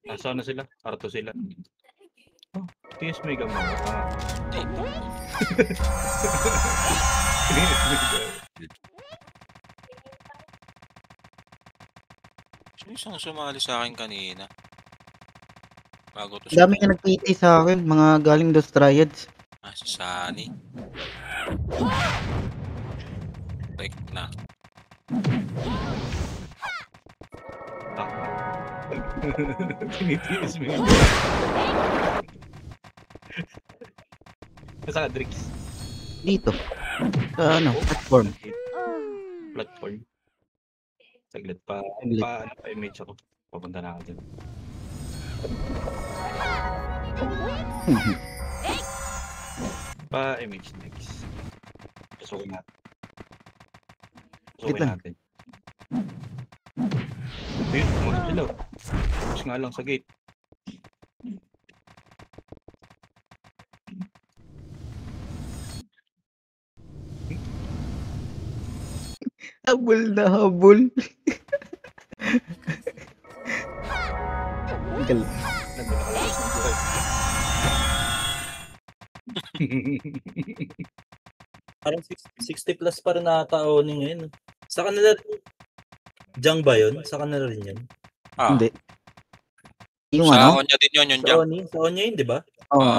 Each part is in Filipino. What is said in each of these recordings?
Nasaan na sila? Arto sila. Oh, TS Mega mo. Sino isang sumali sa akin kanina? Bago to Ang dami na nag-PT sa akin, mga galing dos triads. Ah, si Sunny. Break na. Tinitiis mo yun. Nasa ka, Drix? Dito. Sa ano, platform. Platform. Saglit pa. Pa image ako. Papunta na ako dyan. Pa image next. Pasukin natin. Pasukin natin. Ayun, pumasok sila. Pumas nga lang sa gate. Habol na habol. Gal. Nagbalakalas ng buhay. Parang 60 plus pa rin nakataon ngayon. Sa kanila, Jang ba yun? Sa kanila rin yan? Ah. Hindi. Yung sa ano? Onya din yun, yung Sa Jang. Oni? Sa Onya yun, di ba? Oo.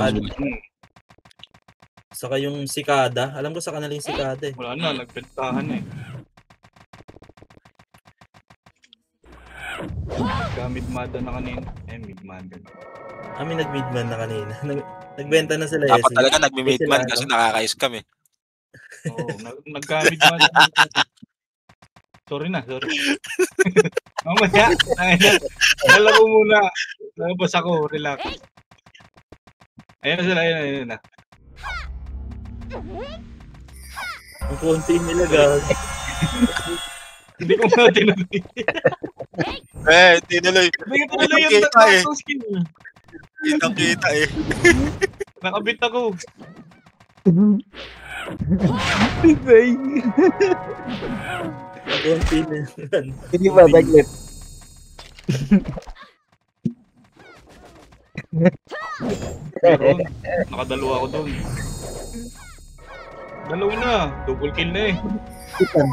Saka yung Sikada. Alam ko sa kanila yung Sikada eh. Wala na, nagpentahan eh. Nagka-midmada na kanina. Midmada. Kami nag-midman na kanina. Nagbenta na sila. Dapat talaga nagmi-midman kasi nakaka-scam eh. Oo, nagka-midmada na. Sorry. Mamaya, nalaro muna. Nalabas ako, relax. Ayan na sila, ayan na. Ang konti nila gag. Hindi ko muna tinuloy. Tinuloy. Hindi ko tinuloy yung tattoo skin. Kitang-kita eh. Nakabit ako. Bye. Ang konti nila. Hindi ba, baglet? Meron. Nakadalawa ako doon. Dalawa na. Double kill na eh. Ipan.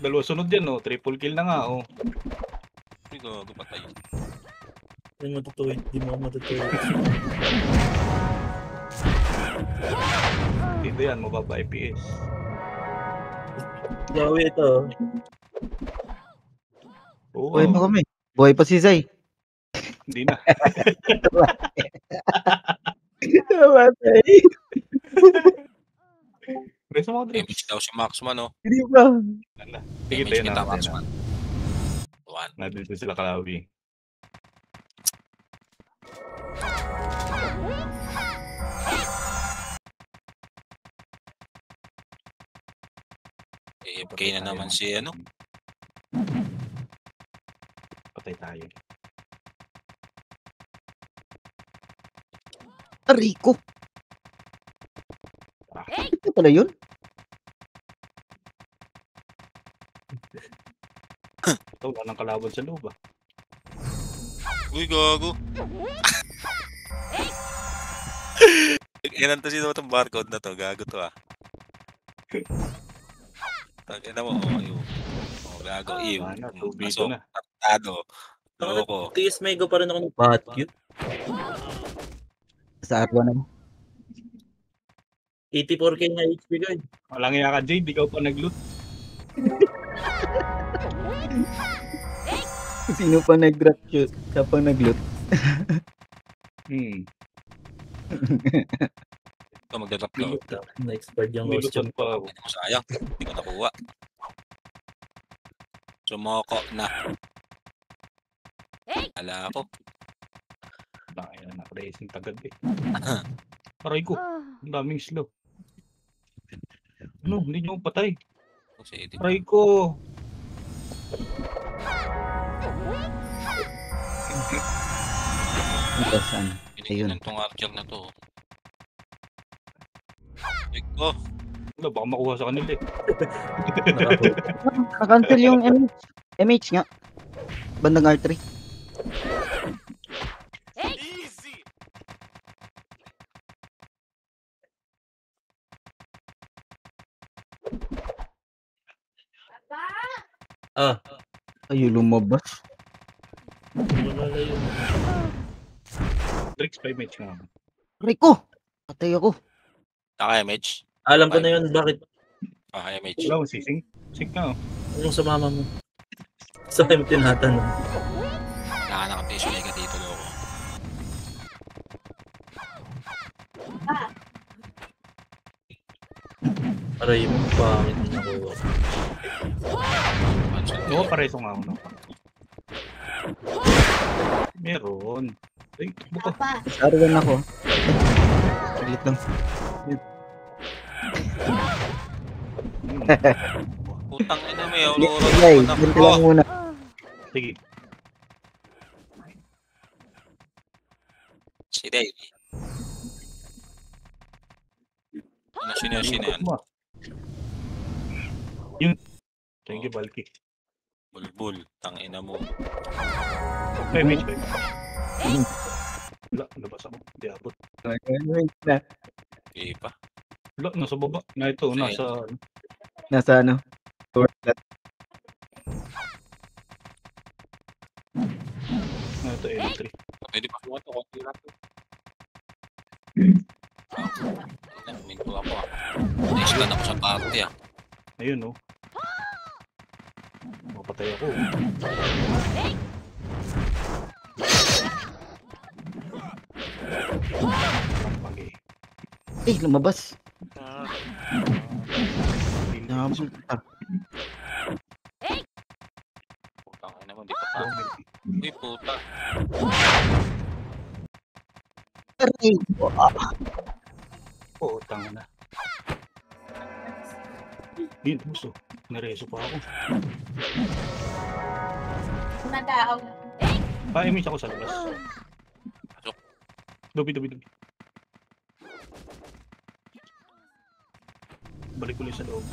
Dalawa sunod yan oh. Triple kill na nga oh. Hindi ko patay. Hindi matutuwid. Hindi mo matutuwid. Dito yan. Mababa FPS. Yawi ito. Oo. Buhay pa kami. Buhay pa si Zay. Hindi na. Namatay. Presa mo Drix. Image daw si Maxman oh. Hindi ba? Sige Image tayo kita na. Maxman. One. Nandito sila Kalawi. AFK na naman si ano. Patay tayo. Rico. Ito pala yun? Ito, wala nang kalaban sa loob ah. Uy, gago. Ilan to sino itong barcode na to? Gago to ah. Tagina mo, yung. Gago, iyo. Ano, tubito na. Tartado. Loko. TS Mega pa rin ako ng Batcute. Sa R1 na. 84k na HP guys. Walang iya ka Jade, di ka pa nag-loot. Sino pa nag-drop shoot? Siya pa nag-loot. Ito magdadrop daw. Na-expired yung costume. Nilutan pa ako. Sayang, hindi ko nakuha. Sumoko na. Ala ako. Bakit na racing tagad eh. Aray ko, ang daming slow. Ano, hindi nyo patay. Aray ko. Ito saan? Ayun. Itong archer na to. Eko. Wala, baka makuha sa kanila eh. Nakancel yung MH nga. bandang R3. Ah, Ay, lumabas. wala na yun. Tricks 5 match nga. Rico! Patay ako. Naka-MH. Alam ko na yun, bakit? Naka-MH. Wala akong sising. Sing ka oh. Anong sa mama mo? Sa kayo mo tinatanong. Naka-tissue mega dito, loko. Aray mo, pangit na nakuha. Oo, pareso nga ako. No? Meron. Ay, buka. Saruan ako. Saglit lang. Putang ina mo, yung Hindi, loro Ay, na ganito lang muna. Sige. Si Dave. Sino yan? Yun. Thank you, Balki. Bulbul. Tang ina mo. 5 match, 5 match. Wala, labas ako. Hindi abot. Di pa. Wala, nasa baba. Na ito, nasa... Nasa ano? Na ito, L3. Pwede pa kuha ito. Konti lang ito. Minto ako ah. Naiskan ako sa party ah. Ayun, oh. Mapatay ako. Pagi. Eh, lumabas. Nakabas. Putang ina mo, di pa pa. Uy, puta. Aray ko. Oo, tanga na. Yun, gusto. Nareso pa ako. Nagaaw. Pa-image ako sa labas. Pasok. Dubi. Balik ulit sa loob.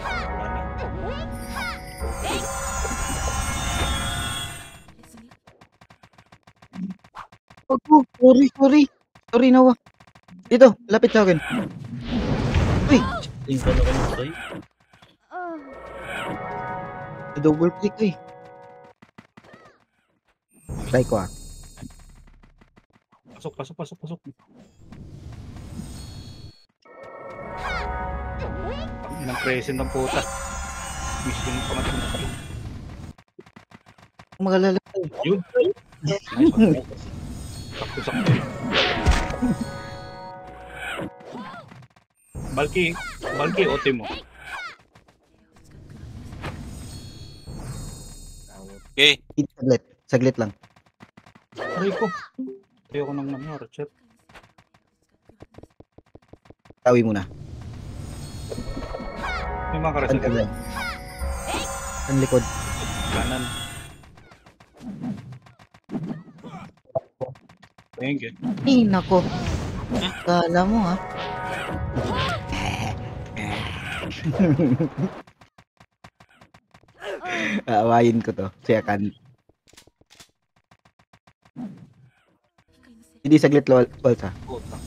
Wala na. Oh, sorry. Sorry, Nawa. Dito, lapit sa akin. Uy, Tingin na ko ng try. double click eh. Try ko ah. Pasok. Ang inang present ng puta. Miss yung pangatong na skill. Magalala. Yun. Nice one. Sakto. Balki, ote mo. Okay. Saglit lang. Aray ko. Tayo ko ng nangyari, chat. Tawi muna. May mga karasan ka lang. Ang likod. Kanan. Thank you. Eh, nako. Kala mo ha. Aawayin ko to. Si Akan. Hindi saglit Waltz ha. Puta.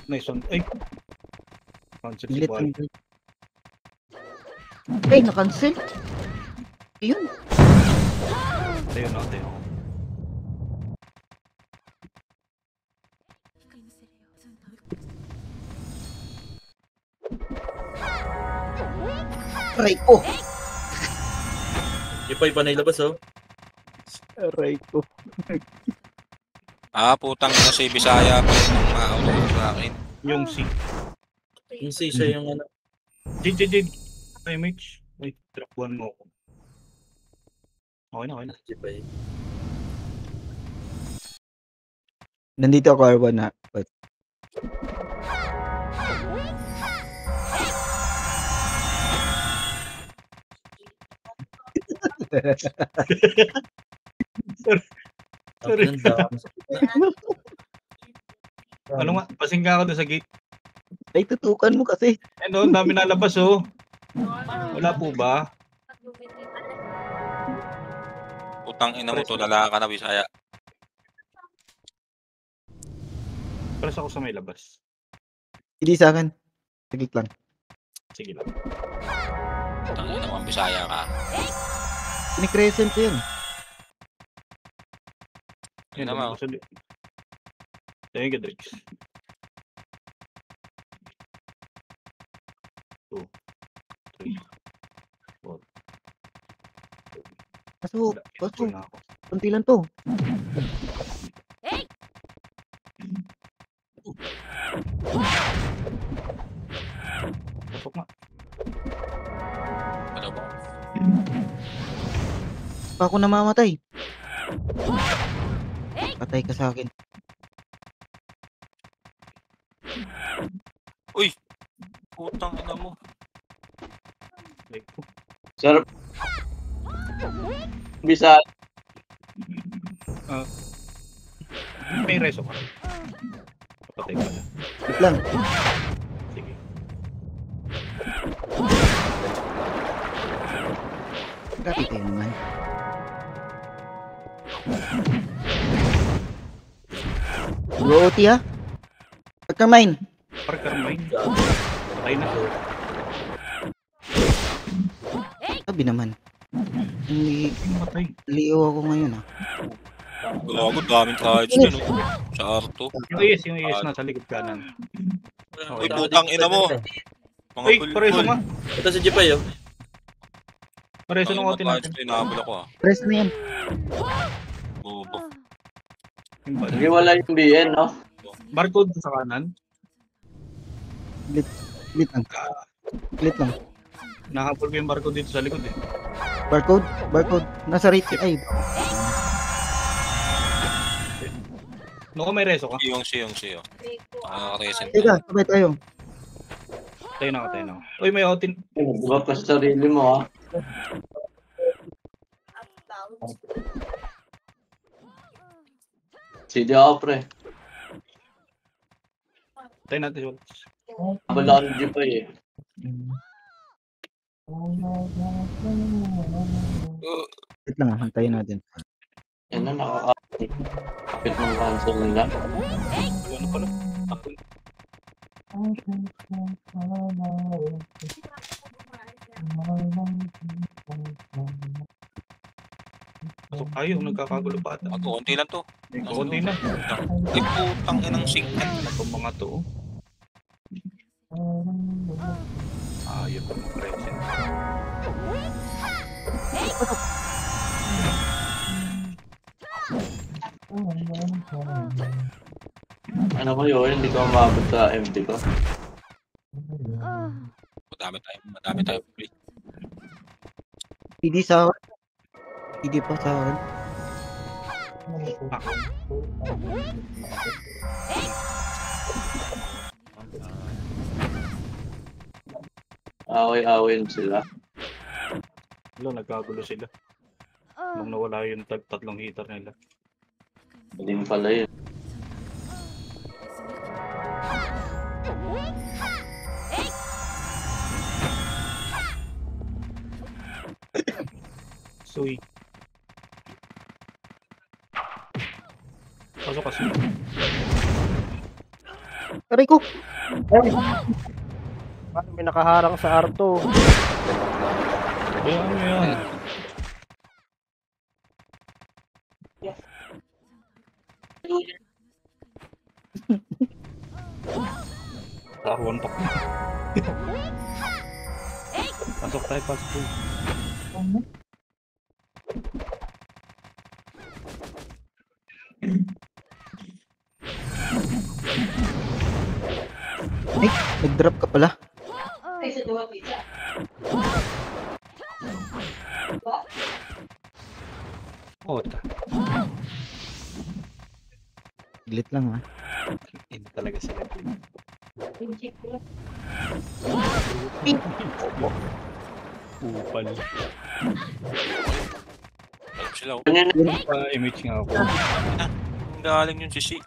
Nice one. Ay. Concept si Saglit Bal. lang. Ay, na-cancel. Ayun. Tayo na. Aray ko. Yung pa na ilabas oh. Aray ko. Putang ina si Bisaya pa yun ang maulo sa akin. Yung C. Yung si siya yung ano. Jid. Image. Ay, drop 1 mo ako. Okay na. Jipay. Nandito ako R1 na. Sorry. Ang dami. Ano nga? Pasing ka ako doon sa gate. Ay, tutukan mo kasi. Ano, dami nalabas oh. Wala po ba? Putang ina mo, tulala ka na, Bisaya. Press ako sa may labas. Hindi sa akin. Saglit lang. Sige lang. Putang ina mo, Bisaya ka. Pinicrescent ko yun. Yun naman. Thank you, Drix. 2, 3, 4. Pasok. Pasok. Na ako. Kunti lang to. Pasok nga. Ano ba? Pa ako namamatay. Patay ka sa akin. Putang ina mo. Like, Sir, bisa may reso ka. Patay pala. Wait lang. Sige. Grabe kayo naman. OT ha? Pagka-mine. Parker mine. Patay na. Sabi naman. Hindi, Patay. liiw ako ngayon ha. Gago, daming cards dyan, oh. Sa Arto. Yung ES nasa likod kanan. Uy, putang ina mo. Mga Uy, pareso nga. Ito si Jipay, oh. Pareso ng OT natin. Inahabol ako, ah. Press na yan. Bobo. naghiwala yung BN, no? Barcode sa kanan. Split lang. Split lang. Nakahabol ko yung barcode dito sa likod eh. Barcode? Barcode. Nasa rate. Ay, Noko, may reso ka. Yung siyo. Nakaka-resent. teka, sabay tayo. Tayo na ako. Uy, may OT. Diba pa sa sarili mo, ha? CD ako, pre. Tayo natin si Waltz. Wala akong Jipay, eh. Wait lang ha, hantayin natin. Yan na, nakakapit ng cancel nila. Ano pala? Ako. Pasok tayo, nagkakagulo pa ata. Konti lang to. Konti na. Ay, putang inang singkat. Itong mga to. Yun pa mga present. Ano ko yun, hindi ko umabot sa MD ko. Madami tayo. PD sa akin. PD pa sa akin. Ako. Away-awayin sila. Wala, nagkagulo sila. Nung nawala yung tatlong hitter nila. Hindi pala yun. Suy. Pasok kasi. Aray ko! Paano may nakaharang sa Arto? Kaya ano yan? Karuan tok. Pasok tayo, pasok. Ay, nag-drop ka pala. Oh, ta. Glit lang ha. Hindi talaga sila. Upal. Alam sila, oh. Image nga ako. Ang galing yung sisi.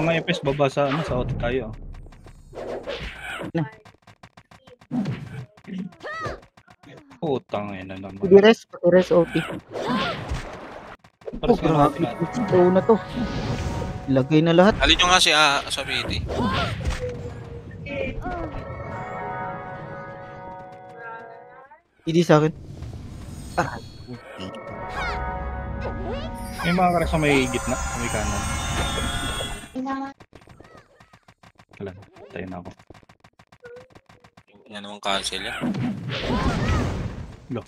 mga EPS baba sa ano, sa auto tayo. Putang ina naman. Sige, pati res OT. Para Oh, sa grabe. natin. Slow na to. Ilagay na lahat. Alin nyo nga si sa PT. Hindi sa akin. Ah, okay. May mga karas sa may gitna, sa may kanan. Wala, tayo na ako. Yan naman cancel yan. Go.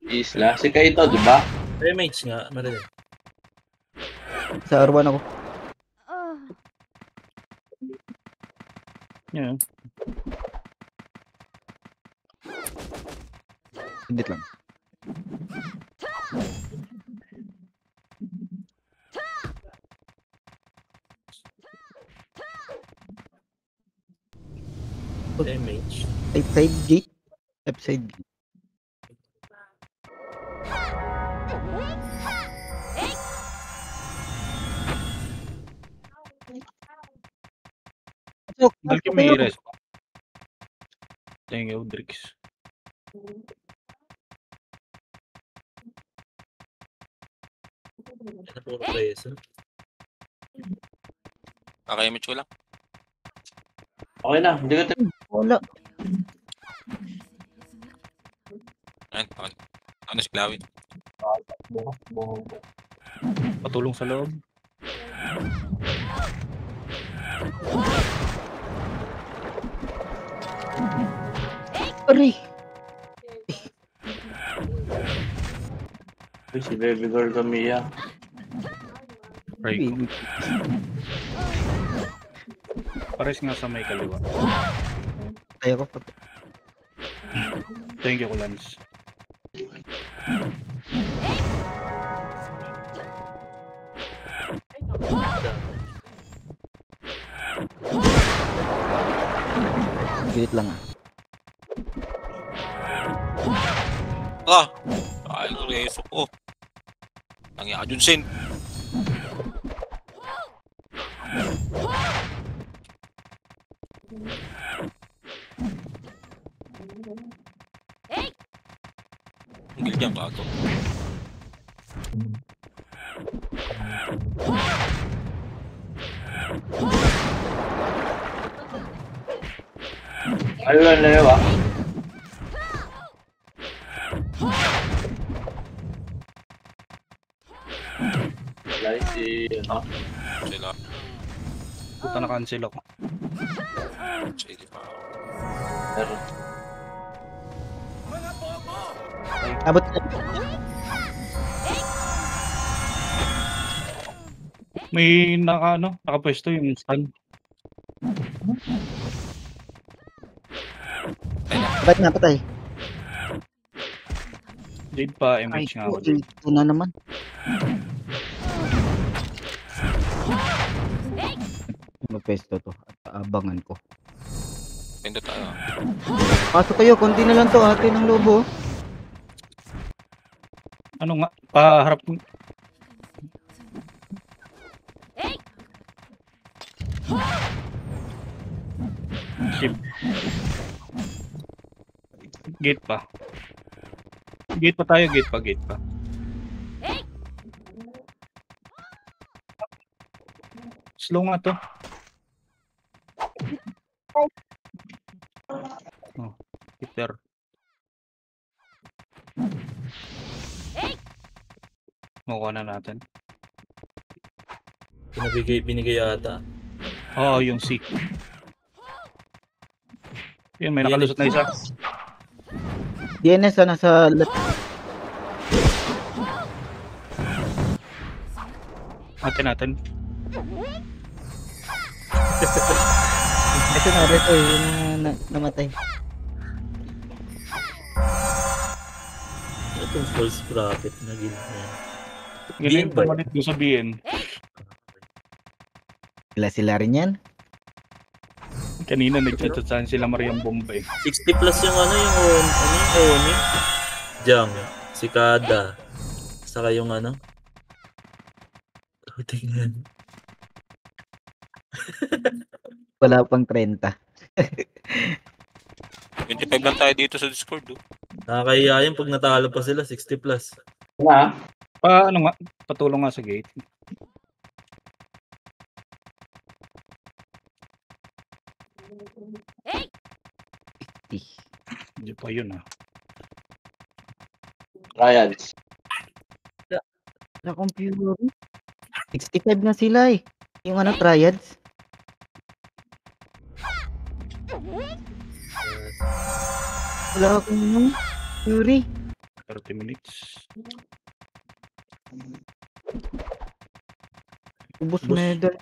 Isla. Si Kaito, di ba? Damage nga, marinig. Sa R1 ako. Yan. Hindi lang. Damage. Right side gate. Left side gate. Pasok, Dahil pasok may kayo. res. Thank you, Drix. Ano po preso? Kakayamit ko lang. Okay na. Hindi ko Wala. Ayun, okay. Ano si Clawin? Patulong sa loob. Aray. Uy, si Baby Girl Camilla. Right. Pares nga sa may kaliwa. Kaya ko pati. Thank you, Kulans. Gate lang ah. Ay, reso ko. Nangyaka Junsen. Ang gilid yan, kato. Ayun na yun, ah. Wala si, ano, Sila. Puta na cancel ako. Sige pa. pero, Abot ka. May nakapwesto yung stun. Ba't napatay? Jade pa, Ay, MH nga ako. ito na naman. Mapesto to. At abangan ko. Pindot tayo. Pasok kayo, konti na lang to. Ate ng lobo. Ano nga? Paharap. Ship. Gate pa. Gate pa tayo, gate pa. Slow nga to. Oh, Peter. Makuha na natin. Binigay yata. Oo, yung C. Yun, may nakalusot na isa. DNS na nasa left. Natin. Ito na, ito yung namatay. Itong false prophet na guild na yan. Galing Bien ba? pumalit doon sa BN. Sila rin yan. Kanina nagchat-chat sila Mariam Bombay. 60 plus yung yung Oni. Jang, si Kada. Saka yung Tingnan. Wala pang 30. 25 lang tayo dito sa Discord, oh. Nakakahiya yun pag natalo pa sila, 60 plus. Na, Ano nga, patulong nga sa gate. Hindi pa yun ah. Riots. Sa computer. 65 na sila eh. Yung ano, triads. Wala akong ano, Fury. 30 minutes. Ubus medal.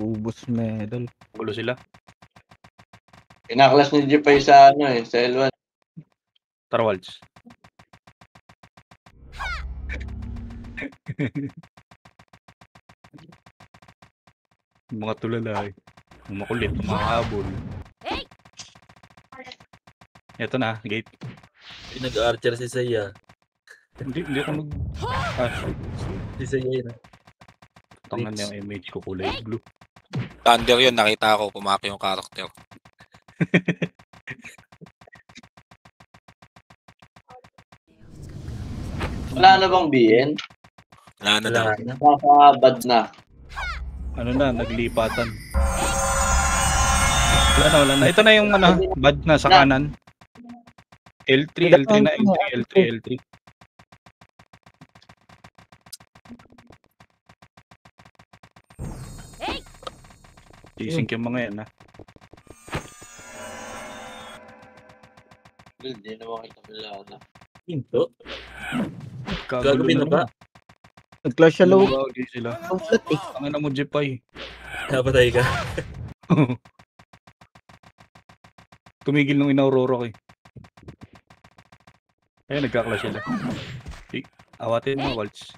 Ubus medal. Gulo sila. Kinaklas ni Jepay sa ano eh, sa L1. Tarwalds. Mga tulala eh. Ang makulit, ang makahabol. Ito na, gate. Nag-archer si Saya. Hindi ako mag... Ah, Si Saya yun. tangan niya yung image ko kulay blue. Thunder yun, nakita ko, pumaki yung character. Wala na bang BN? Wala na daw. Wala na. Nakabad na. Ano na, naglipatan. Wala na. Ito na yung ano, bad na sa kanan. L3 na, L3. Isink yung mga yan ha. Hindi na makita nila na. Pinto. Kagulo Gagawin na ba? Nag-clash siya low. Nagwawagi sila. Ang flat eh. Ang ina mo, Jepay. Napatay ka. Tumigil nung inaurora ko eh. Ayun, nagka-clash sila. Awatin mo, Waltz.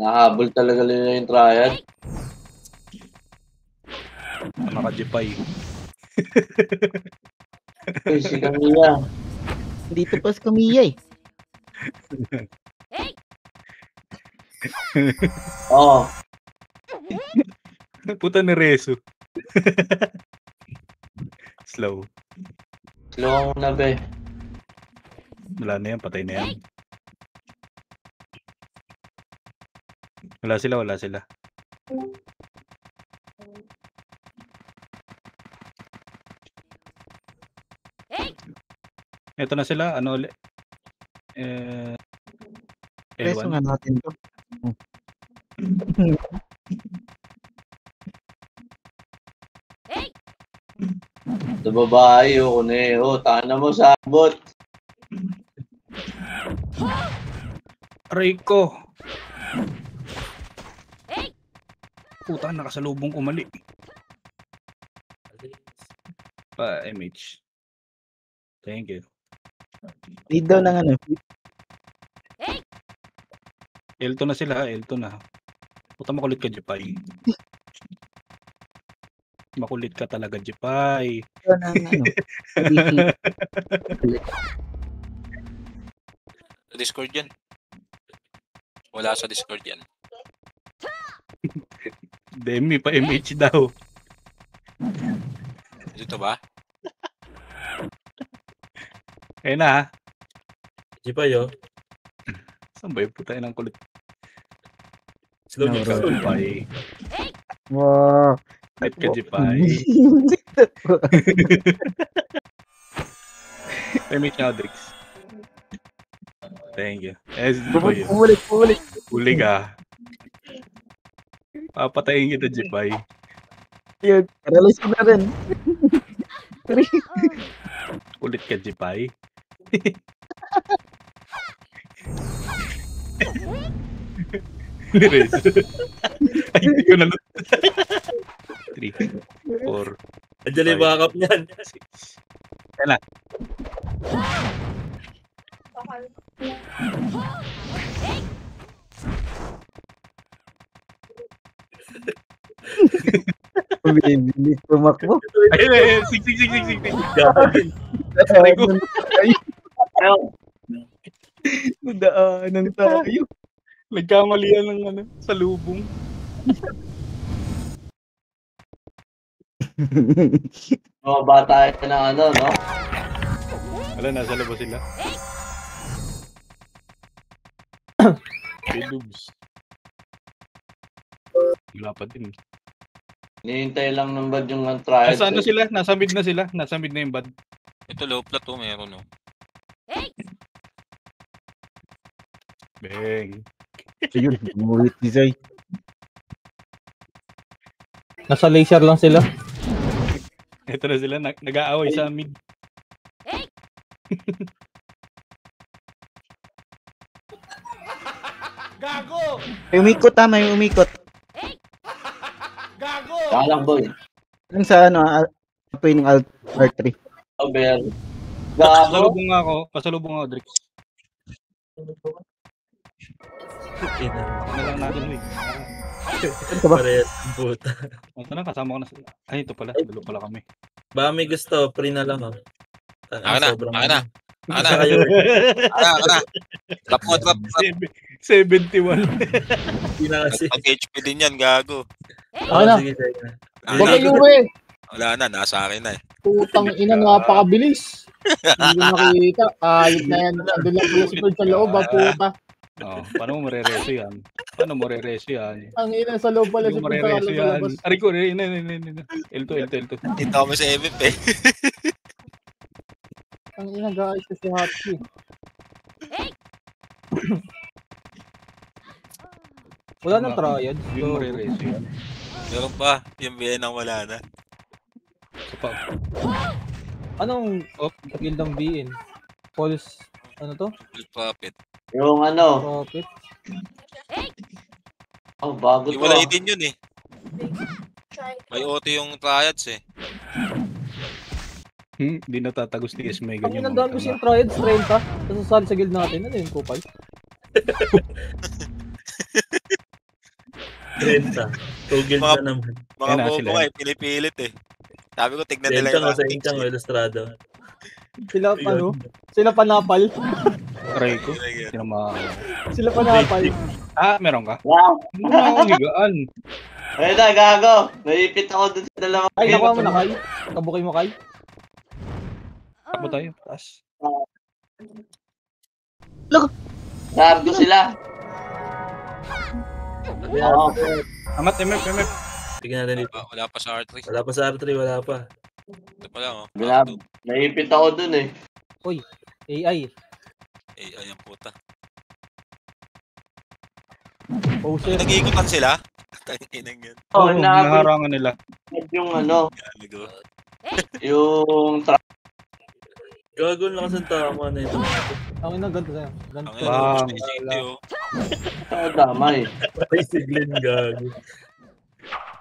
Nahabol talaga nila yung triad. Naka-Jepay. Uy, si Camilla. Dito pa sa Kamiya eh. Oo. Puta ni Rezo. Slow. Slow na be. Wala na yan, patay na yan. Wala sila. Ito na sila, ano ulit? Preso nga L1. natin to. Sa babae, o Kuneo. Tana mo sabot. Aray ko! Puta, nakasalubong ko mali. MH. Thank you. Lead daw ng ano. L2 na sila, L2 na. Puta, makulit ka, Jepay. Makulit ka talaga, Jepay. Daw ng ano. Sa Discord yan. Wala sa Discord yan. Demi pa MH daw. Dito ba? Ayun na ha. Di pa yun. Saan ba yung puta ng kulit? Slow No, ikaw. bro. Jepay. Wow. Kahit ka, Jepay. MH na, Drix. Thank you. Di ba yun? Umulit. Huli ka. Papatayin kita, Jepay. Yun. Paralyze ko na rin. Ulit ka, Jepay. Nirezo. Ay, hindi ko na 3, 4, Andiyan yung backup niyan. 6. Yan na. Bibilis tumakbo. Ayun, sig. Gagawin. Aray ko. Daanan tayo. Nagkamalian ng ano, sa lubong. Mababa tayo ng ano, no? Wala, nasa labas sila. Dubs. Wala pa din. Nihintay lang ng bad yung trial. Nasa ano sila? Nasa mid na sila. Nasa mid na yung bad. Ito low plat oh, meron oh. Bang. Ayun, umulit si Zay. Nasa laser lang sila. Ito na sila. Nag-aaway sa mid. May umikot may umikot. Kalang boy. Yung sa ano, apoy ng Alt R3. Over. Gago. Pasalubong ako, Drix. Ano lang natin, Lee. Ito ba? Parehas ang puta. Ito na, kasama ko na sila. Ay, ito pala. Dalo pala kami. Ba may gusto, free na lang oh. Ako na. Isa kayo. Ako na. Trap mo, trap. 71. Hindi na kasi. Mag-HP din yan, gago. Ano? Sige, sige na. Huwag kayo eh. Wala na, nasa akin na eh. Putang ina, napakabilis. Hindi ko makita. Ayot na yan. Andun lang pala si Fred sa loob, puta. Oh, paano mo marereso yan? Ang ina sa loob pala si Paano mo Fred sa marereso yan? labas. Aray ko, L2. Dito kami sa MVP. Ang ina, guys, si Hatsy. Wala nang triad. Hindi mo marereso yan. Meron pa, yung BN ang wala na. So, Anong skill ng BN? False, ano to? Full profit. Yung ano. Profit? Oh, bago to. Iwalay din yun eh. May OT yung triads eh. Hindi natatagos ni Esme. Ang ina, dami siyang triads, 30. Tapos sasali sa guild natin. Ano yung kupal? 30. Tugil Mga- na naman. Mga Ayun na, bobo sila. nga eh, pinipilit eh. Sabi ko, tignan nila Intang yung o sa rankings intang o eh. ilustrado. Sila, Ayun. ano? Sila panapal. Aray ko. Ayun. Hindi na ma... Sila panapal. Meron ka? Wow. Hindi na akong higaan. Ayun na, gago. Naipit ako dun sa dalawa. Ay, nakuha mo na, Kai. Kabukay mo, Kai. Takbo tayo. Taas. Nargo sila. Oo. Amat, MF. Tignan natin dito. Wala pa sa R3. Wala pa sa R3, wala pa. Ito pa lang oh. Binab- Naipit ako dun eh. AI. Eh, ayan puta. Poser. Nag-iikutan sila? Tanginang yun. Oh, Oo, nahabol naharangan nila. yung ano, Gago. yung Gago na kasi ang tama na ito. Ang ina, ganito sa'yo. Ang Ganito. ina, Bang. ubos na yung GT oh. damay. Patay si Glenn, gago.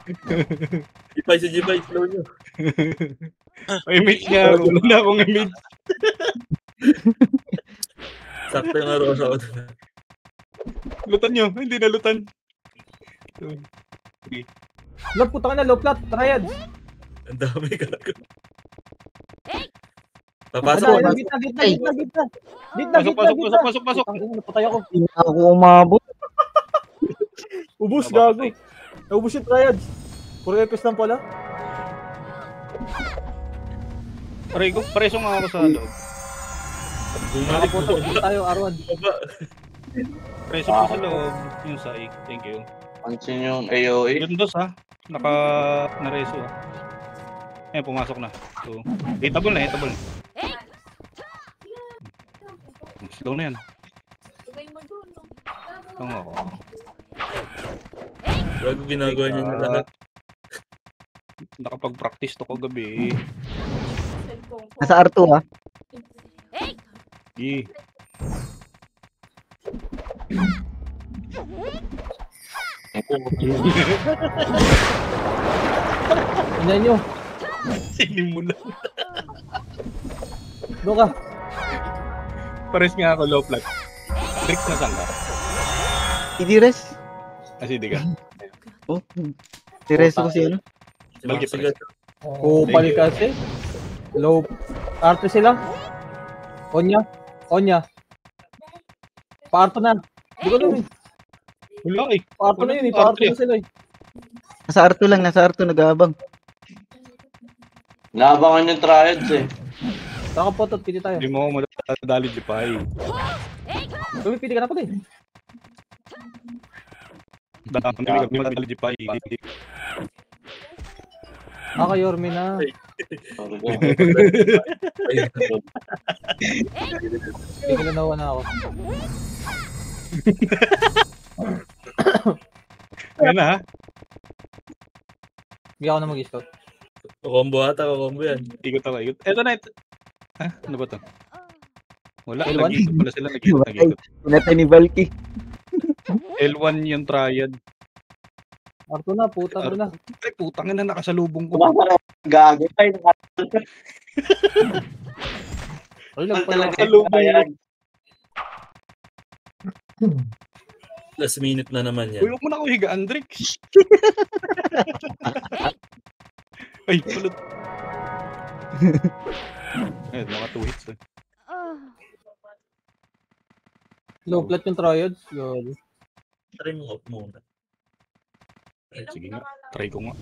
G5 si G5, slow nyo. May image niya. Wala na akong image. Sakto yung araw sa auto. Lutan nyo. Hindi na lutan. Low, puta ka na, low plat. Triad. Ang dami gago. Pasok, Papasok ko. gitna. Pasok. Ang ina, napatay ako. Hindi na ako umabot. Ubus, gago. Naubos yung triads. Puro request lang pala. Aray ko. Preso nga ako sa loob. Nakapunta, dito tayo, Arwan. Preso ko sa loob. Yung saik. Thank you. Pansin yung AOE. Yun dos ha. Nareso ha. Ayan, pumasok na. So, hitable na. Slow na yan. Ito nga ako. Gago ginagawa niya na lahat. Nakapag-practice to kagabi. Nasa R2 ha. Eh. Ina nyo. Sinimulan. Doon ka. Pares nga ako, low flat. Drix na saan ka? Idires. Kasi di ka. Oh. Tires ko si ano. Balki Sige. Kupal kasi. Low. Arte sila. Onya. Paarto na. Di ko alam eh. Wala eh. Paarto na yun eh. Wala, Paarto na sila eh. Nasa Arto nag-aabang. Naabangan yung triads eh. Saka po to, pili tayo. Hindi mo ako madadali di pa eh. Pili ka na pala eh. Dami kami madadali di pa eh. Kay Yorme na. Tigilanawa na ako. Ayan na ha. Bigyan ako na mag-scout. Combo ata, combo yan. Ikot ako, ikot. Eto na ito. Ah, ano ba to? Wala, L1? nag-ikot pala sila. Nag-ikot. Pinatay ni Valky. L1 yung triad. Arto na, puta ko na. Ay, putang ina, nakasalubong ko. Kumakara gago. Ay, Ay lang pala. Nakasalubong ko. Last minute na naman Uy, yan. huwag mo na ako higaan, Drix. Ay, pulot. Ayun, mga 2 hits eh. Low flat yung triads. Yun. Try mo off muna. Sige nga, try ko nga.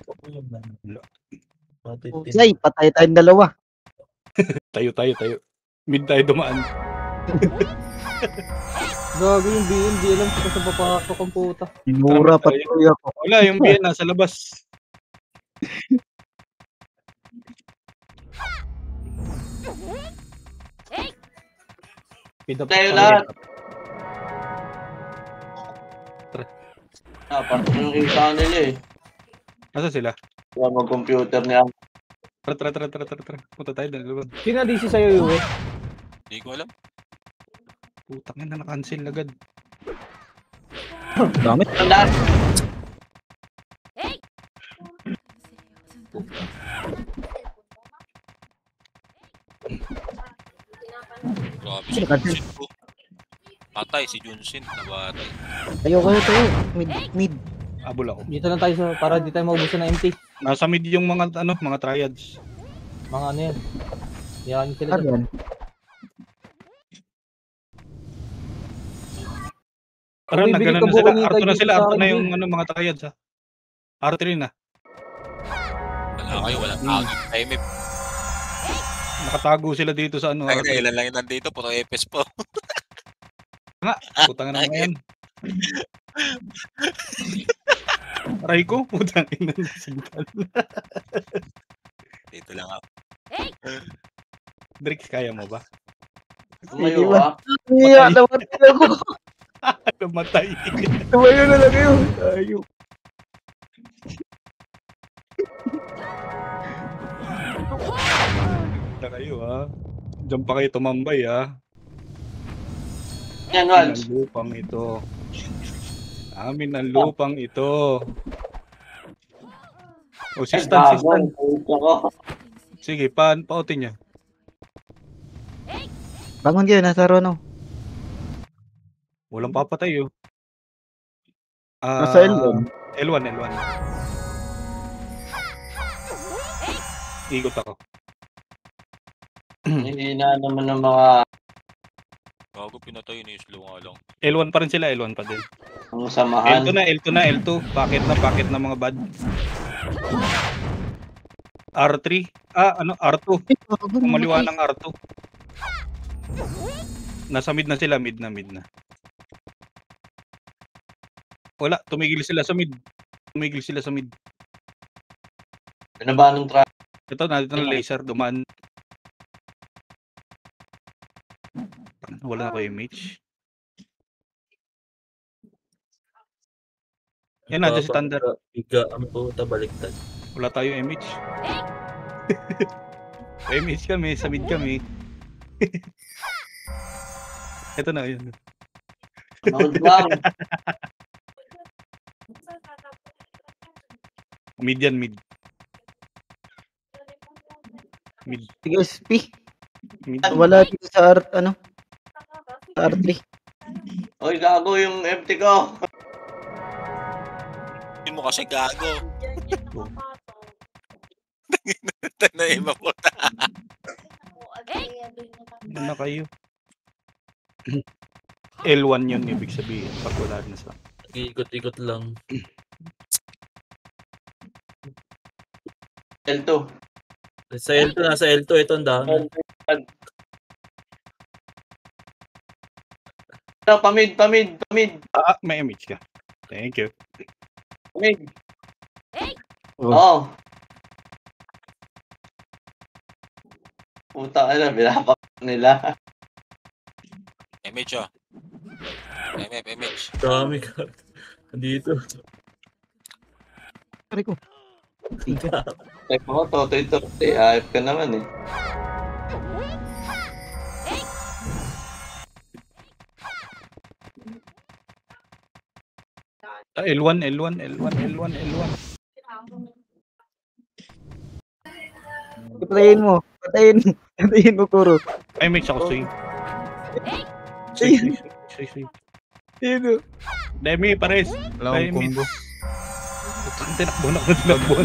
Off muna. Say, patay tayong dalawa. Tayo. Mid tayo dumaan. Gago yung BN, di alam kung saan papakak ang puta. Mura patuloy ako. Wala, yung BN nasa labas. tayo lahat. Parang yung isa nila eh. Nasa sila? Kaya mag-computer niya. Tara. Punta tayo doon. Sino na DC sa'yo, Yue? Hindi ko alam. Putang ina, na-cancel agad. Damit. Tandaan. Grabe si Sino ka dyan? Junsin po. Patay si Junsin. Nabatay. Tayo. Mid. Abol ako. Dito lang tayo para di tayo maubusan ng MT. Nasa mid yung mga triads. Mga ano yan. Yan sila Ano dyan. yan? Tara, Uy, na bigyan gano'n ka na sila. buo ni Arto na Kay sila. sa Arto na akin, yung mga triads ha. R3 na. Wala kayo. Walang aging time. Nakatago sila dito sa ano. Ay, R3. ilan lang yun nandito. Puro EPS po. Putang ina naman yan. Aray ko, putang ina na sintal. Dito lang ako. Drix, kaya mo ba? Tumayo ha. Iya, namatay ako. Namatay. Tumayo na lang kayo. Tayo. Na kayo ha. Diyan pa kayo tumambay ha. Yan, Amin Walsh. ang lupang ito. Amin ang lupang ito. O, sistan. Ako. Sige, pautin niya. Bangon kayo, nasa Rono. Walang papatay oh. Nasa L1. L1. Ikot ako. Hindi na naman ng mga Bago pinatay ni Slow nga lang. L1 pa rin sila, L1 pa din. ang samahan. L2 na. Bakit na mga bad. R3. R2. Kumaliwa ng R2. Nasa mid na sila, mid na. Wala, tumigil sila sa mid. Pinaba ng truck. Ito, nandito na laser, dumaan. Wala ako image. Yan na, si Thunder. Iga ang puta baliktad. Wala tayo image. Image kami, sa mid kami. Ito na, yun. Mount lang. Mid yan, mid. Sige, SP. Wala dito sa sa R3. Oy, gago yung empty ko. Hindi mo kasi gago. Na iba po na. Ano na kayo? L1 yun ibig sabihin pag wala na sa... Ikot-ikot lang. L2. Sa L2, nasa L2, ito ang dami. Pamid. Ah, may image ka. Thank you. Pamid. Oh. Oo. Puta ka na, binapak nila. Image oh. Image. Dami ka. Dito. Pare ko. Tiga. Teka mo, Totoy. AF ka naman eh. Ah, L1. Patayin mo. Patayin mo, Kuro. Ay, image ako sa'yo. Ayun. Sa'yo. Sino? Demi, pares. Wala akong combo. Tinakbo na.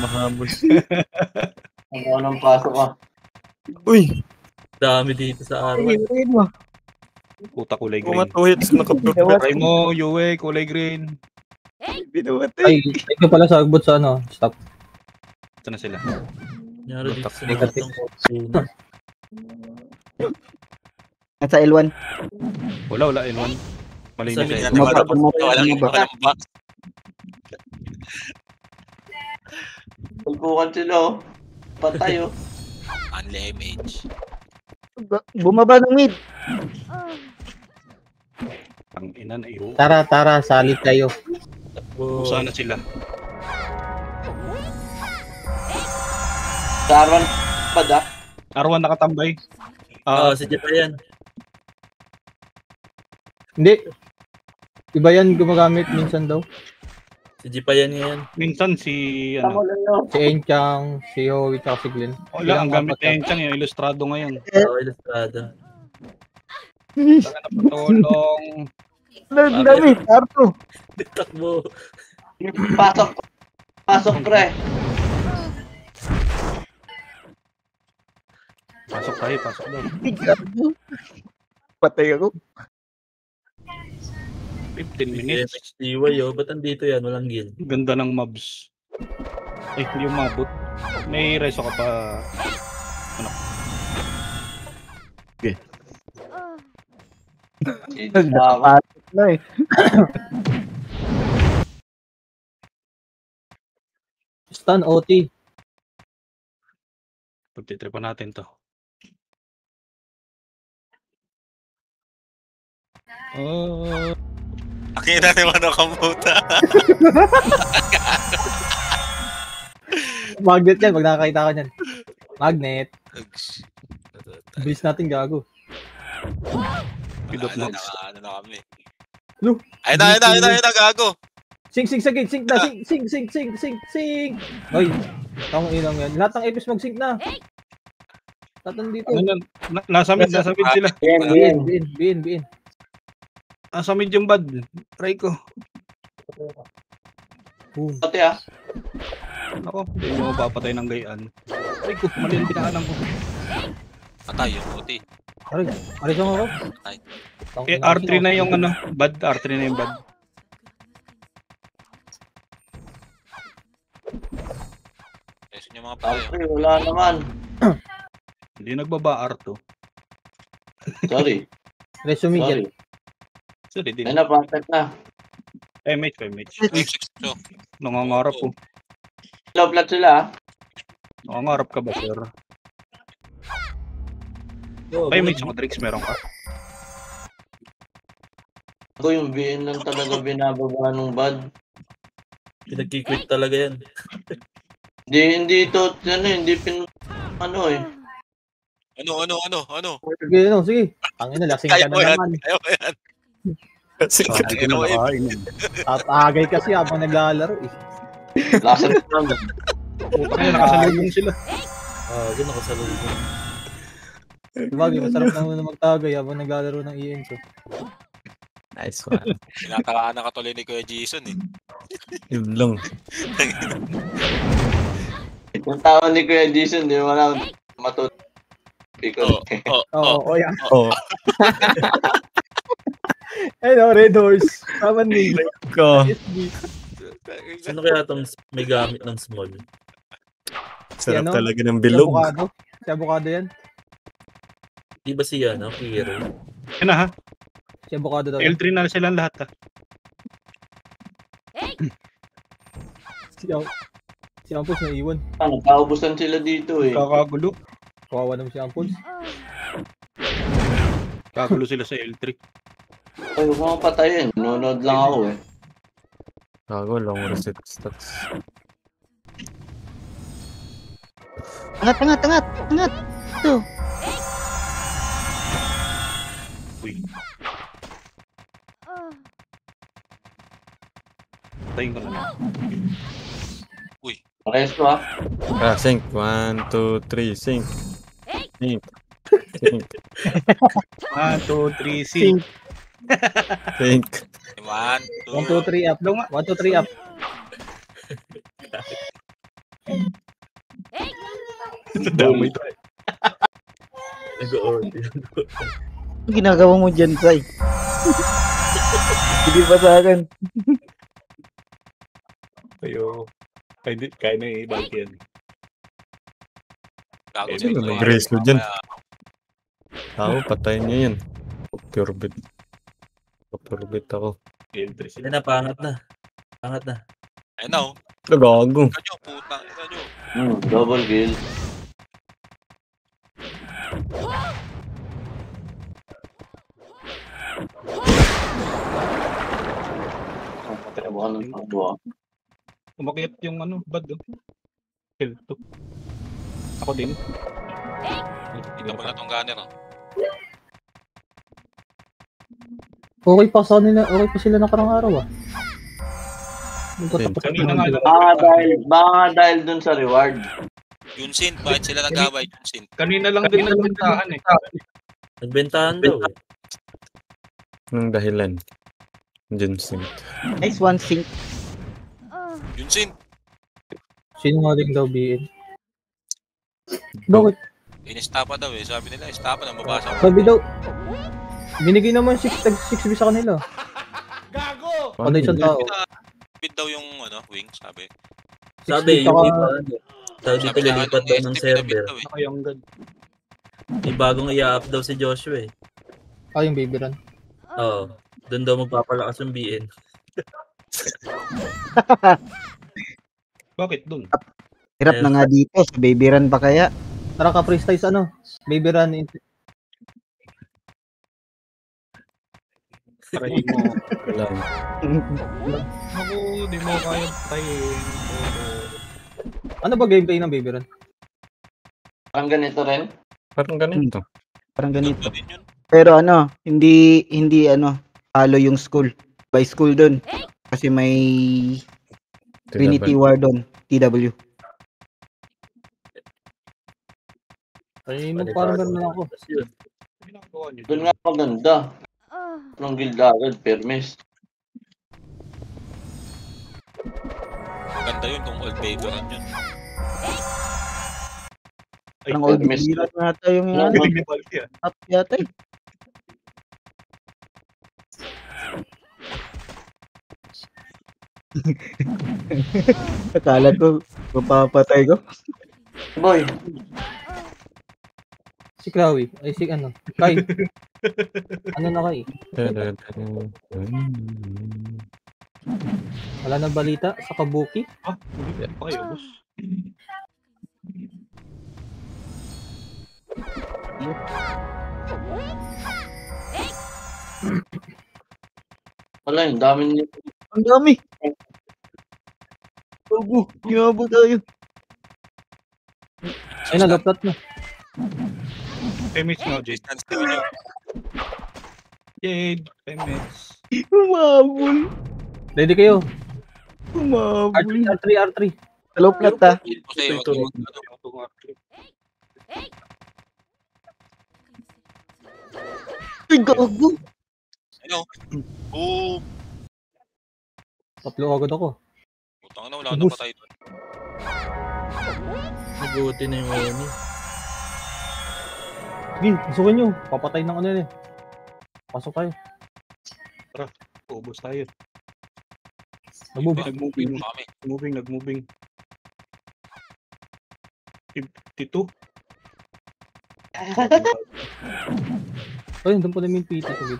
Mahabol. Ang unang pasok ka. Uy! Dami dito sa araw. Patayin mo. Puta, kulay green. Mga 2 hits nakapurper. Try mo, Yue, kulay green. Binumatay. Ay, ito pala sa agbot sa stop. Ito na sila. Nyari dito sa Negative. mga Nasa L1. Wala, L1. Malinis Sabi sa'yo. niya, Walang box. Pagbukan sila oh. Patay oh. Only image. Bumaba ng mid. Ang ina na iyo. Tara, salit tayo. Kung saan na sila. Sa Arwan pa da. R1 nakatambay. si Jeff yan. Hindi. Iba yan gumagamit minsan daw. Si Jeff yan yan. Minsan si Tamo lang yun. Si Enchang, si Howie, tsaka si Glenn. wala, ang gamit na yun yung ilustrado ngayon. Ilustrada. Saka napatulong. Ang dami. Arto. Takbo. Pasok pre. Pasok daw. Patay ako. 15 minutes. MXDY ba't andito yan? Walang gil. Ganda ng mobs. Ay, hindi umabot. May reso ka pa. Nakapasok na eh. Stun OT. Pagtitripan natin to. Oh, Nakita naman ako kamuta. Magnet yan, pag nakakita ka niyan. Magnet. Bilis natin gago. pidot na. Ano na kami. Lu. Ayun na, gago. Sing na, sing. Hoy, tama ilang yan. Lahat ng episodes mag-sync na. Tatan dito. Nasa mid sila. Bin. Nasa mid yung bad. Try ko. Boom. Pati ah. Ako, hindi mo mapapatay ng gayaan. Try ko, mali ang pinakanan ko. Patay yung puti. Aray saan ako? R3 na yung bad. R3 na yung bad. Ayun yung mga patay. Pre, wala naman. Hindi nagbaba R2. Sorry. Resume yan. Sorry, din. Ay na, perfect na. MH. Nangangarap po. Low blood sila ah. Nangangarap ka ba, sir? Ay, may isang tricks meron ka. Ako yung BN lang talaga binababa ng bad. Pinag-quit talaga yan. Hindi ito, hindi eh. Ano? Sige. Tangina, lasing ka na naman. Ayaw mo yan. Hindi ko na nakain yun. Tatagay kasi habang naglalaro eh. Lasan naman. Putang ina, nakasalubong sila. Gano'n nakasalubong. Sabagay, masarap na muna magtagay habang naglalaro ng ENSO. Nice one. Tinatakaan na katuloy ni Kuya Jason eh. Yun lang. Yung tao ni Kuya Jason, di mo lang matutunan. Oo, yan. Oh, Ayun, Red Horse. Tama ni. ko. SB. Sino kaya itong may gamit ng small? Sarap ano? talaga ng Si bilog. Avocado. Si Avocado yan. Di ba si Hero? Yan na ha. Si Avocado daw. yan. L3 na silang lahat ha. Si Ampos na iwan. Nagkaubusan sila dito eh. Kakagulo. Kawawa naman si Ampos. Kakagulo sila sa L3. Ay, huwag mo patayin. Nanonood lang ako eh. Gago, long reset stats. Angat. Ito. Uy. Patayin ko na lang. Resto ha. Sync. 1, 2, 3, sync. Sync. Sync. 1, 2, 3, sync. Sync. 1, 1, 2, 2, 3 up. 1, 2, 3 up. Damay to. Nag-order. Ang ginagawa mo dyan, Sai? Hindi pa sa akin. Kayo. Kaya na i-bulk yan. Gago Sino dito, nag-raise mo dyan? mamaya. Ako, patayin niya yan. Pure bit. Pure bit ako. L3 Hindi sila. na, pangat na. Ayun na oh. Gago. Kanyo, putang ina nyo. Double kill. Patay mo ka ng takbo ah. Umakyat yung bad oh. L2. Ako din. Ito mo na tong gunner oh. Okay pa sila nakarang araw ah. Kanina nga lang. Baka dahil dun sa reward. Yunsin, bakit sila nag-away? Yunsin. Kanina lang din nagbentahan eh. Nagbentahan daw eh. Anong dahilan? Diyan sync. Nice one, sync. Yunsin. Sinungaling daw BN. Bakit? Inistapa daw eh. Sabi nila, istapa na mabasa ko. Sabi daw, binigay naman 6B sa kanila. Patay sa tao. Bid daw yung wing, sabi. Sabi, yung iba, daw dito Sabi na lilipat daw ng server. Saka yung god. May bagong i-up daw si Joshua eh. Yung baby run. Oo. Doon daw magpapalakas yung BN. Bakit dun? Hirap na nga dito. Sa baby run pa kaya? Tara ka freestyle sa baby run. Parahin mo. Lang. Ako, di mo kaya patayin. Ano ba gameplay ng baby run? Ang ganito rin. Parang ganito. Parang ganito. Ganito din yun. Pero hindi halo yung school. By school dun. Kasi may Trinity War dun. TW. Ay, parang gano'n ako. Ginagawa niyo Doon nga maganda. Ng guild agad, permis. Maganda yun kung old veteran yun. Ay, Parang old miss. bira na yata yung Ano? galing ni Balti ah. up yata eh. Akala ko, mapapatay ko. Boy, Si Chloe. Ay, si Kai. Na Kai? Wala na balita sa Kabuki? Ah, hindi pa kayo, boss. wala yun, dami niyo. Ang dami. Ogo, ginabo tayo. Ay, nag-upload na. 5 minutes na, Jade. Distance ko yun. Jade, 5 minutes. Umabol. Ready kayo? Umabol. R3. Hello, plat ah. Kasi wag mo Ay, gago. Ano? Boom! Tatlo agad ako. Putang ina, wala nang patay doon. Naguti na yung Oni. Sige, pasukin nyo. Papatay ng ano yun eh. Pasok tayo. Ubus tayo. Nagbubi. Nag-moving. Kami. Nag-moving. 52. Ay, doon pa namin PT. Sige.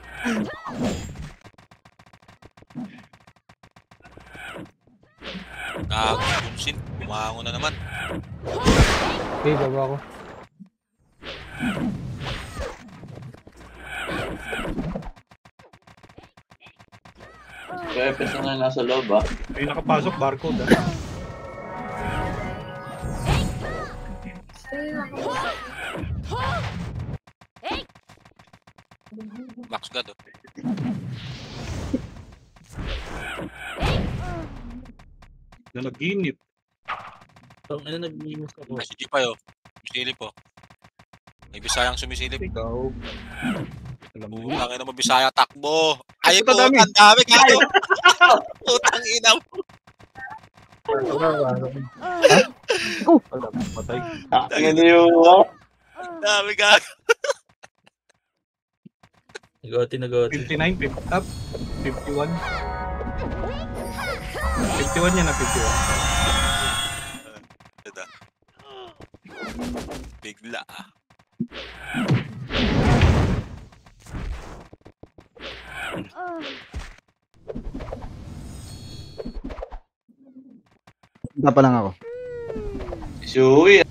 Bunsin. Bumangon na naman. Okay, baba ako. Pepes na nga nasa loob ah. May nakapasok, barcode Max God, oh. Na nag-init. Ang ano nag-minus ako. Ay, si Jipay, oh. Sumisilip, oh. May Bisayang sumisilip. Ikaw. Alam mo. Putang ina mo, Bisaya, takbo. Ay, Puta, dami. putang dami, gago. Putang ina mo. Alam mo, patay. Ano yung ah? Dami, gago. Nagoti. 59, 50 up. 51. 51 yan na 51. Ito. Bigla, ah. Punta pa lang ako. Suy.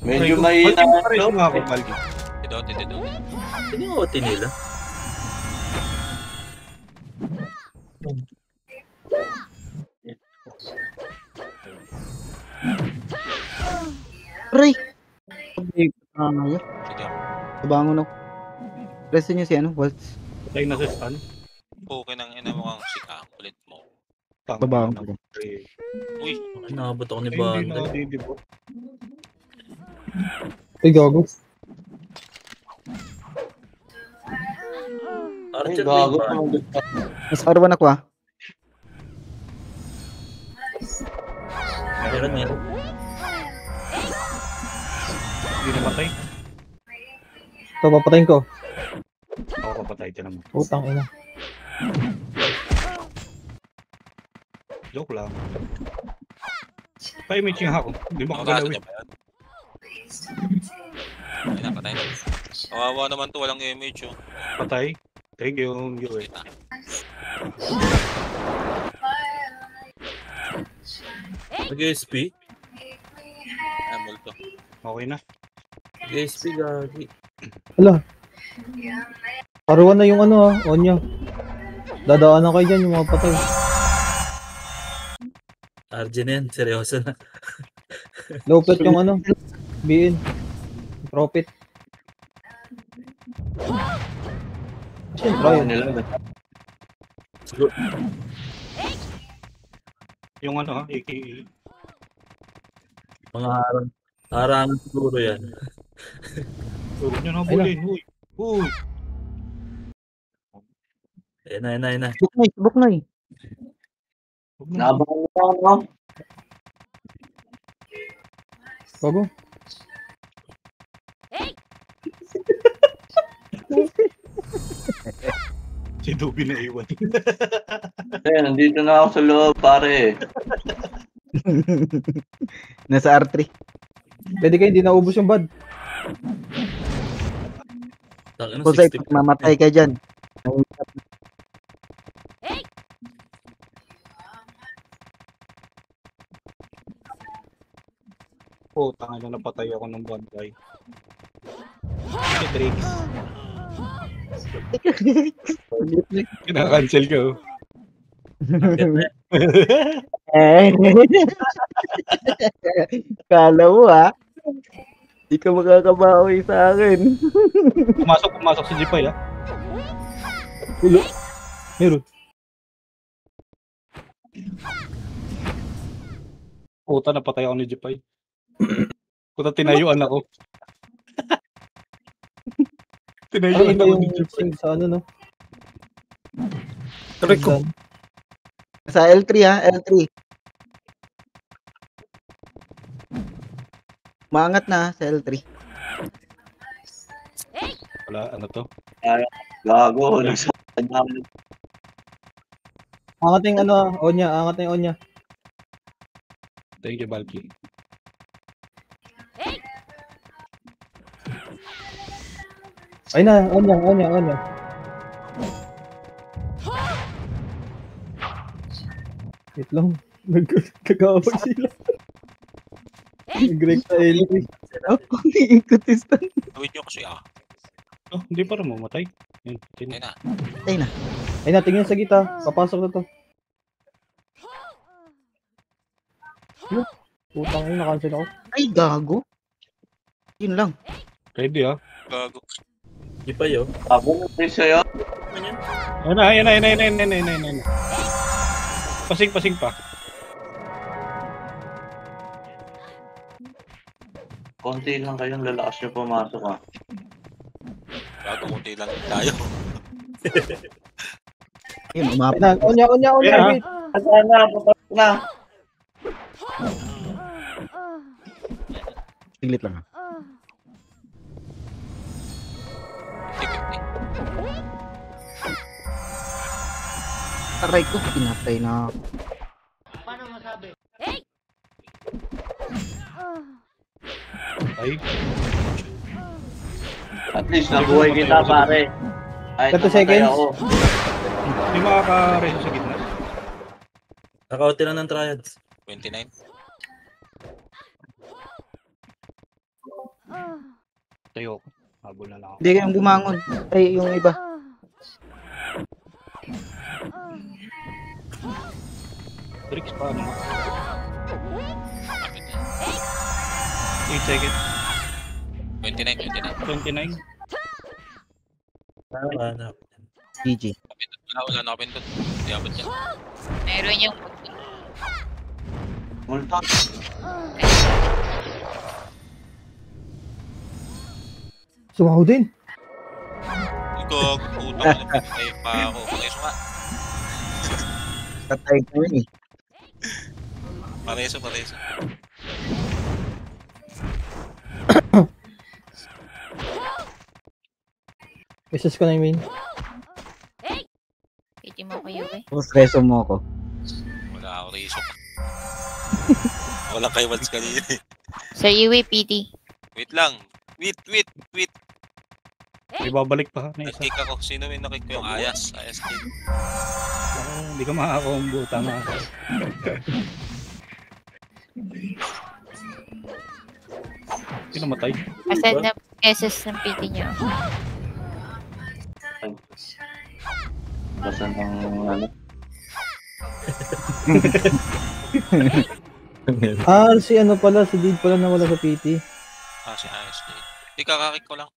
Medyo mahina. Pareho nga ako, Balgi. Ito. Sino yung OT nila? Aray! Sabi ko, yun. Sige. Nabangon ako. Preso niyo si ano, Waltz. Patay na sa stun. Okay nang ina mo kang sikang ulit mo. Babangon ko. Uy, Nakabot ako ni Hindi na Banda. didibot. Ay, gago. Ay, Archer gago. Lane Mas R1 ako ah. Meron. Hindi namatay. Ito, papatayin ko. Ako kapatay ka naman. Utang ina. Joke lang. Pa-image nga ako. Hindi mo makagano kagalawin. niya ba yan? Patay na. Kawawa naman to, walang image, oh. Patay. Thank you, eh. Kita. Nag-SP? Ay, multo. Okay na. Nag-SP gagi. Hala. Arawan na yung ano ah, Onya. Dadaanan kayo dyan yung mga patay. Arjen yan, seryoso na. Low plat yung ano. BN. Profit. Siyempre Ayaw yun. nila. Yung ano ha, AKA. Mga harangan siguro yan. Huwag nyo na bulin. Uy. Uy. Ayun na. Subok na eh. Huwag na. Nabangon mo ako, no? Bago. Si Dubi na iwan. Eh, nandito na ako sa loob, pare. Nasa R3. Pwede kayo hindi naubos yung bad. Tangina, Kung sa'yo, 60. mamatay ka dyan. Oh, tanga na napatay ako ng bantay. Si Drake. Kinakancel ka oh. Kala mo ah. Di ka makakabawi sa akin. Pumasok si Jipay ah. Ulo. Meron. Puta, napatay ako ni Jipay. Puta, tinayuan ako. Tinayo Parang iba ako yung ni Jeep. sync sa ano, no? Aray ko. Sa L3 ha, L3. Maangat na sa L3. Wala, ano to? Gago, nasa kanya. Angat na yung ano, Onya. Angat na yung Onya. Thank you, Balki. Ay na, Onya. Wait lang. Nagkakawag sila. Nag-break sa L3. Ako, ikutistan. Gawin nyo kasi Oh, hindi pa rin mamatay. Yun, Ayun na. Ay na. Ay na, tingnan sa kita. Papasok na to. Putang ina, na-cancel ako. Ay, gago. Yun lang. Ready ah. Gago. Di pa yun. Abo mo rin sa'yo. Ayan na. Pasing pa. Konti lang kayong lalakas nyo pumasok ah. Gago, kunti lang tayo. Yun, Ay umapit. na, Onya, Yeah. wait. Saan na? Papasok na. Tiglit lang ha. 50-50. Aray ko, pinatay na ako. Ay, At least nabuhay kita pare. Kahit 30 namatay seconds. ako. hindi makaka-reso sa gitna. Nakauti lang ng triads. 29. Tayo ko. Habol na lang ako. Hindi kayong bumangon. Ay, yung iba. Tricks pa ano? Kapit na. 8 seconds. 29. 29. Ano? GG. Wala na kapindot. Hindi abot yan. Meron yung Multo. Sumaho din. Gago, putang na pinatay pa ako. Pareso nga. Patay ko yun eh. Pareso. Isus ko na yung main. piti mo ko yun eh. Tapos reso mo ako. Wala ako reso pa. Wala kay Wads kanina eh. Sir Yui, PT. Wait lang. Wait. May babalik pa na isa. Nag-kick ako. Sino may nakick ko yung Ayas? Ayas kick. Hindi ka makakombo. Tama. Sino matay? Asad na SS ng PT niyo. Basta ng ano. Si ano pala, si Did pala na wala sa PT. Si Ayas kick. Hindi kakakick ko lang.